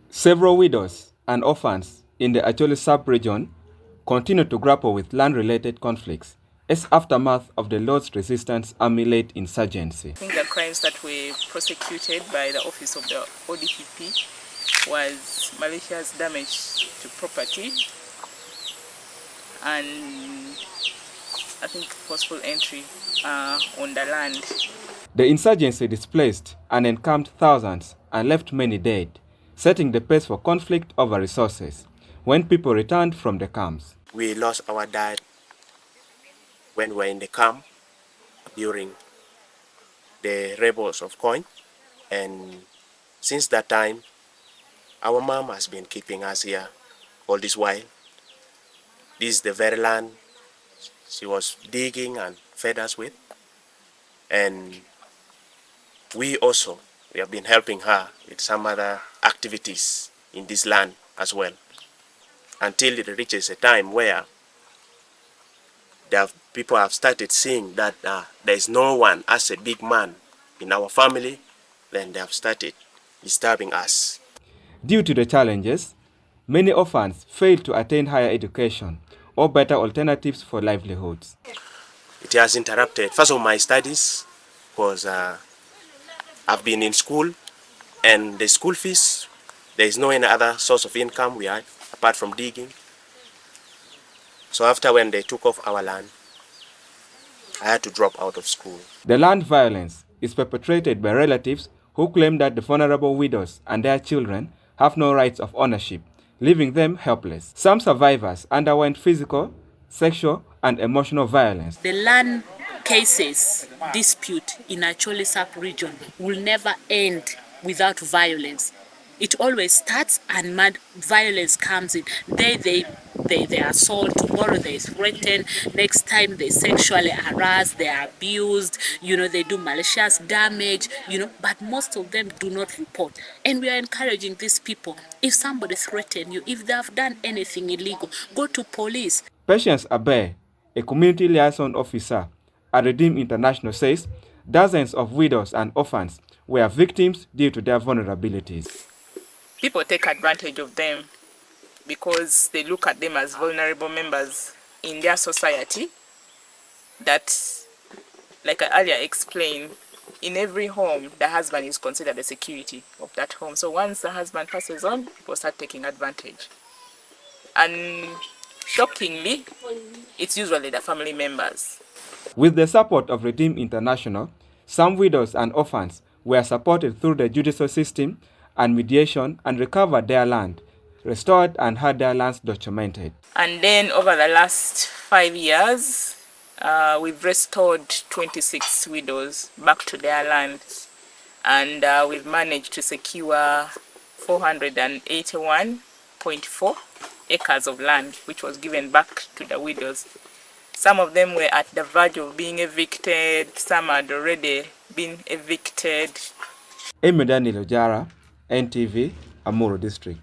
Several widows and orphans in the Acholi sub-region continue to grapple with land-related conflicts as aftermath of the Lord's Resistance Army-led insurgency. I think the crimes that were prosecuted by the office of the ODPP was malicious damage to property and I think forceful entry on the land. The insurgency displaced and encamped thousands and left many dead, setting the pace for conflict over resources when people returned from the camps. We lost our dad when we were in the camp during the rebels of Coin, and since that time our mom has been keeping us here all this while. This is the very land she was digging and fed us with, and we have been helping her with some other activities in this land as well, until it reaches a time where people have started seeing that there is no one as a big man in our family. Then they have started disturbing us. Due to the challenges, many orphans failed to attain higher education or better alternatives for livelihoods. It has interrupted first of my studies because I've been in school, and the school fees, there is no any other source of income we had apart from digging. So after when they took off our land, I had to drop out of school. The land violence is perpetrated by relatives who claim that the vulnerable widows and their children have no rights of ownership, leaving them helpless. Some survivors underwent physical, sexual, and emotional violence. The land cases dispute in Acholi sub-region will never end without violence. It always starts and violence comes in. They assault, tomorrow they threaten, next time they sexually harass, they are abused, they do malicious damage, but most of them do not report. And we are encouraging these people, if somebody threatens you, if they have done anything illegal, go to police. Patience Abe, a community liaison officer at Redeem International, says dozens of widows and orphans were victims due to their vulnerabilities. People take advantage of them because they look at them as vulnerable members in their society. That, like I earlier explained, in every home, the husband is considered the security of that home. So once the husband passes on, people start taking advantage. And shockingly, it's usually the family members. With the support of Redeem International, some widows and orphans were supported through the judicial system and mediation and recovered their land, restored and had their lands documented. And then over the last 5 years, we've restored 26 widows back to their lands, and we've managed to secure 481.4 acres of land, which was given back to the widows. Some of them were at the verge of being evicted, some had already been evicted. Emedani Lojara, NTV, Amuro District.